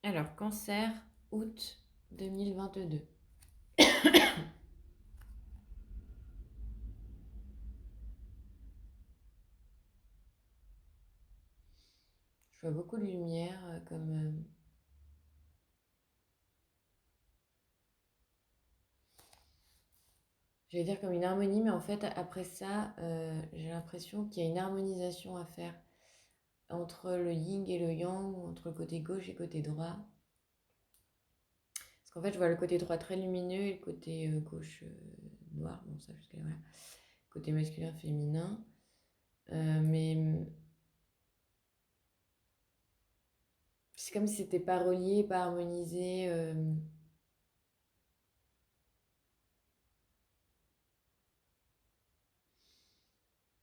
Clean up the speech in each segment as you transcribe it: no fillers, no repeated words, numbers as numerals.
Alors, cancer, août 2022. Je vois beaucoup de lumière, je vais dire comme une harmonie, mais en fait, après ça, j'ai l'impression qu'il y a une harmonisation à faire entre le yin et le yang, ou entre le côté gauche et le côté droit. Parce qu'en fait, je vois le côté droit très lumineux et le côté gauche noir. Bon, ça, jusqu'à là, voilà. Côté masculin, féminin. Mais c'est comme si c'était pas relié, pas harmonisé.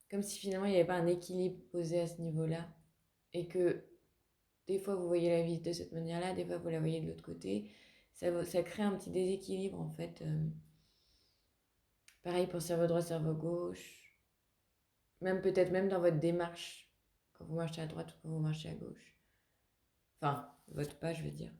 Comme si finalement il n'y avait pas un équilibre posé à ce niveau-là. Et que des fois vous voyez la vie de cette manière-là, des fois vous la voyez de l'autre côté. Ça crée un petit déséquilibre en fait. Pareil pour cerveau droit, cerveau gauche. Même peut-être même dans votre démarche, quand vous marchez à droite ou quand vous marchez à gauche. Enfin, votre pas, je veux dire.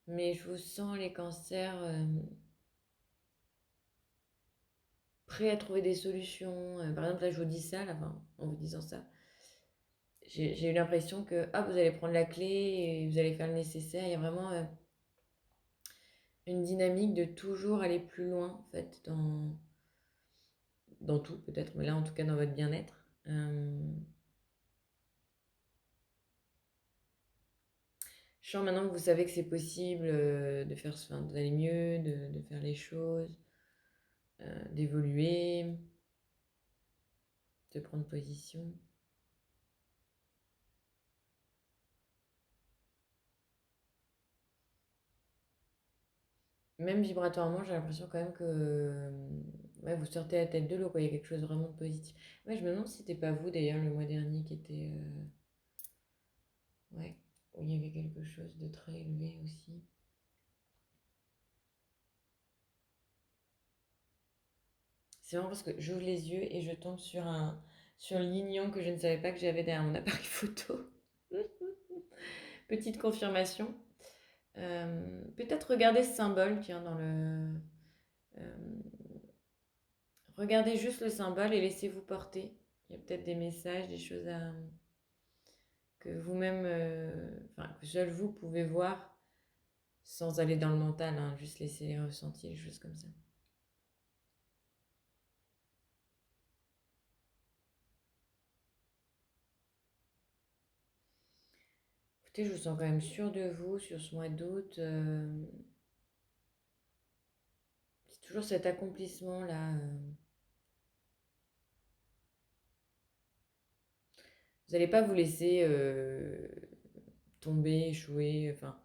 Mais je vous sens les cancers prêts à trouver des solutions. Par exemple, là, je vous dis ça, là, enfin, en vous disant ça. J'ai eu l'impression que vous allez prendre la clé et vous allez faire le nécessaire. Il y a vraiment une dynamique de toujours aller plus loin, en fait, dans tout peut-être, mais là, en tout cas, dans votre bien-être. Je sens maintenant que vous savez que c'est possible de faire, enfin, d'aller mieux, de faire les choses, d'évoluer, de prendre position. Même vibratoirement, j'ai l'impression quand même que ouais, vous sortez la tête de l'eau, quoi. Il y a quelque chose vraiment de positif. Ouais, je me demande si c'était pas vous d'ailleurs le mois dernier qui était. Ouais, où il y avait quelque chose de très élevé aussi. C'est vraiment parce que j'ouvre les yeux et je tombe sur l'ignon que je ne savais pas que j'avais derrière mon appareil photo. Petite confirmation. Peut-être regarder ce symbole, tiens, dans le. euh, regardez juste le symbole et laissez-vous porter. Il y a peut-être des messages, des choses que vous-même, enfin, que seul vous pouvez voir sans aller dans le mental, hein, juste laisser les ressentis, les choses comme ça. Écoutez, je vous sens quand même sûr de vous sur ce mois d'août. C'est toujours cet accomplissement-là. Vous n'allez pas vous laisser tomber, échouer. Enfin,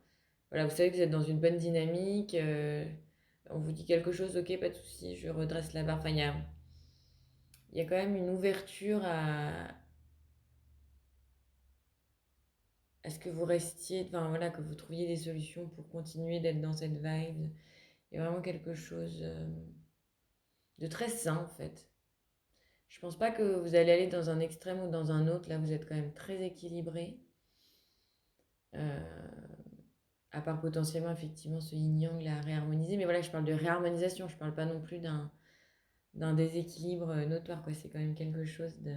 voilà, vous savez que vous êtes dans une bonne dynamique. On vous dit quelque chose, ok, pas de souci, je redresse la barre. Enfin, il y a quand même une ouverture à ce que vous restiez, enfin voilà, que vous trouviez des solutions pour continuer d'être dans cette vibe. Il y a vraiment quelque chose de très sain en fait. Je pense pas que vous allez aller dans un extrême ou dans un autre. Là, vous êtes quand même très équilibré. Euh, à part potentiellement effectivement ce yin-yang là à réharmoniser. Mais voilà, je parle de réharmonisation. Je parle pas non plus d'un déséquilibre notoire, quoi. C'est quand même quelque chose de.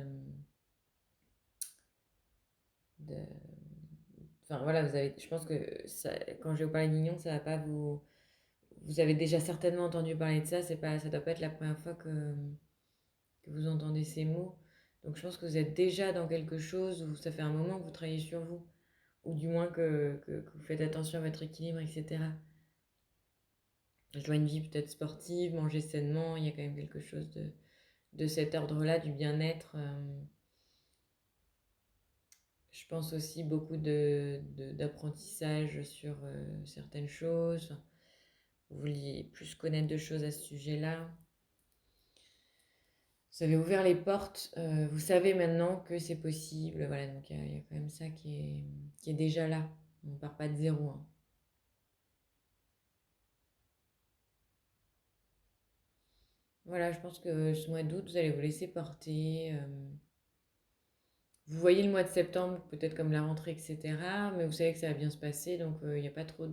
Enfin voilà, je pense que ça, quand je vais vous parler d'Ignon, ça va pas vous. Vous avez déjà certainement entendu parler de ça, ça doit pas être la première fois que vous entendez ces mots. Donc je pense que vous êtes déjà dans quelque chose où ça fait un moment que vous travaillez sur vous, ou du moins que vous faites attention à votre équilibre, etc. Je vois une vie peut-être sportive, manger sainement, il y a quand même quelque chose de cet ordre-là, du bien-être. Je pense aussi beaucoup d'apprentissage sur certaines choses. Vous vouliez plus connaître de choses à ce sujet-là. Vous avez ouvert les portes, vous savez maintenant que c'est possible. Voilà, donc il y a quand même ça qui est déjà là. On ne part pas de zéro, hein. Voilà, je pense que ce mois d'août, vous allez vous laisser porter. Vous voyez le mois de septembre peut-être comme la rentrée, etc. Mais vous savez que ça va bien se passer, donc il n'y a pas trop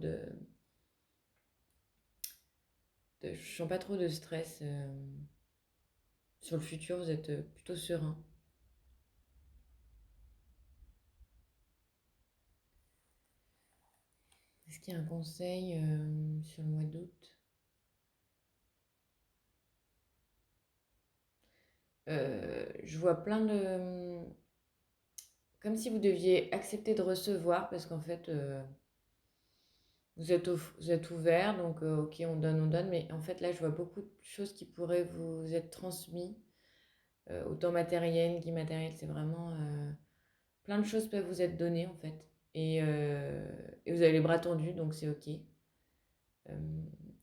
je sens pas trop de stress sur le futur. Vous êtes plutôt serein. Est-ce qu'il y a un conseil sur le mois d'août? Je vois plein de... Comme si vous deviez accepter de recevoir, parce qu'en fait, vous êtes ouvert, donc ok, on donne, mais en fait là, je vois beaucoup de choses qui pourraient vous être transmises, autant matériel qu'immatériel, c'est vraiment... plein de choses peuvent vous être données en fait, et vous avez les bras tendus, donc c'est ok.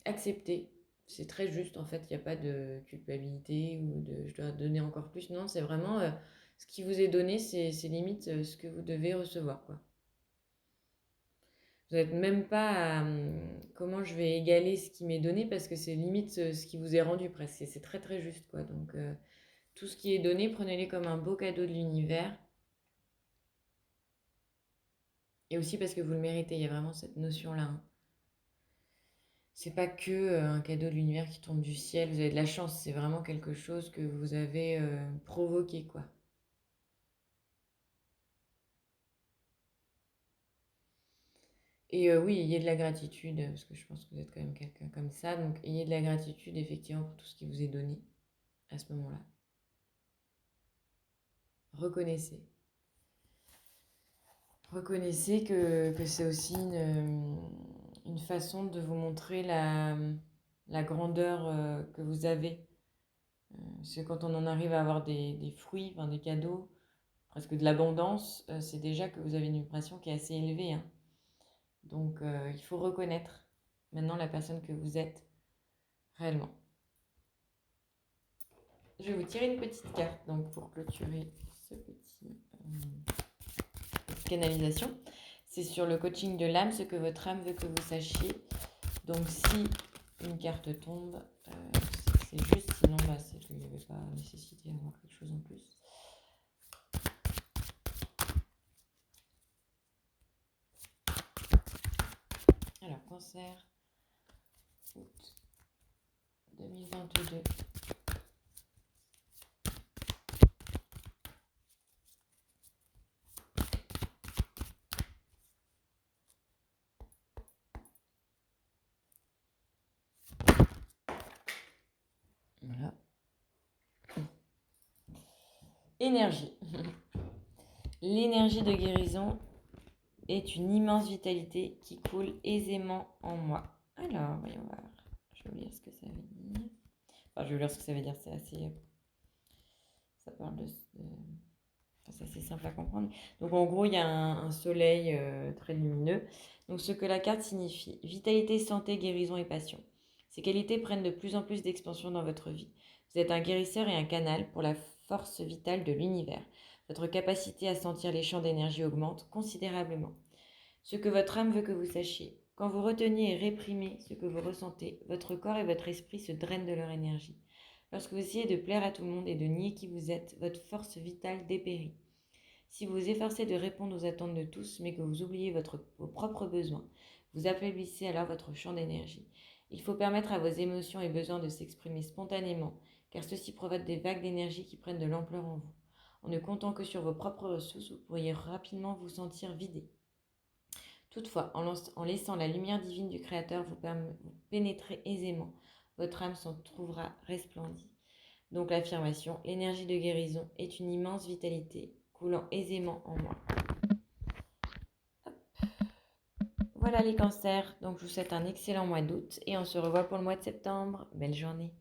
Accepter, c'est très juste en fait, il n'y a pas de culpabilité ou de je dois donner encore plus, non, c'est vraiment ce qui vous est donné, c'est limite ce que vous devez recevoir, quoi. Vous n'êtes même pas à comment je vais égaler ce qui m'est donné parce que c'est limite ce qui vous est rendu presque, c'est très très juste, quoi. Donc tout ce qui est donné, prenez-les comme un beau cadeau de l'univers, et aussi parce que vous le méritez, il y a vraiment cette notion-là, hein. C'est pas que un cadeau de l'univers qui tombe du ciel, vous avez de la chance, c'est vraiment quelque chose que vous avez provoqué, quoi. Et oui, ayez de la gratitude, parce que je pense que vous êtes quand même quelqu'un comme ça, donc ayez de la gratitude effectivement pour tout ce qui vous est donné à ce moment-là. Reconnaissez. Reconnaissez que c'est aussi une façon de vous montrer la grandeur que vous avez. Parce que quand on en arrive à avoir des fruits, enfin, des cadeaux, presque de l'abondance, c'est déjà que vous avez une vibration qui est assez élevée, hein. Donc il faut reconnaître maintenant la personne que vous êtes réellement. Je vais vous tirer une petite carte donc pour clôturer cette canalisation. C'est sur le coaching de l'âme, ce que votre âme veut que vous sachiez. Donc si une carte tombe, c'est juste, sinon c'est qu'il n'y avait pas nécessité d'avoir quelque chose en plus. Alors, cancer, août 2022. Voilà. Énergie. L'énergie de guérison est une immense vitalité qui coule aisément en moi. Alors, voyons voir. Je vais vous lire ce que ça veut dire. Enfin, je vais vous lire ce que ça veut dire, c'est assez... Ça parle de... Enfin, c'est assez simple à comprendre. Donc, en gros, il y a un soleil très lumineux. Donc, ce que la carte signifie. Vitalité, santé, guérison et passion. Ces qualités prennent de plus en plus d'expansion dans votre vie. Vous êtes un guérisseur et un canal pour la force vitale de l'univers. Votre capacité à sentir les champs d'énergie augmente considérablement. Ce que votre âme veut que vous sachiez. Quand vous reteniez et réprimez ce que vous ressentez, votre corps et votre esprit se drainent de leur énergie. Lorsque vous essayez de plaire à tout le monde et de nier qui vous êtes, votre force vitale dépérit. Si vous vous efforcez de répondre aux attentes de tous, mais que vous oubliez vos propres besoins, vous affaiblissez alors votre champ d'énergie. Il faut permettre à vos émotions et besoins de s'exprimer spontanément, car ceci provoque des vagues d'énergie qui prennent de l'ampleur en vous. En ne comptant que sur vos propres ressources, vous pourriez rapidement vous sentir vidé. Toutefois, en laissant la lumière divine du Créateur vous pénétrer aisément, votre âme s'en trouvera resplendie. Donc l'affirmation, l'énergie de guérison est une immense vitalité coulant aisément en moi. Hop. Voilà les cancers, donc je vous souhaite un excellent mois d'août et on se revoit pour le mois de septembre. Belle journée.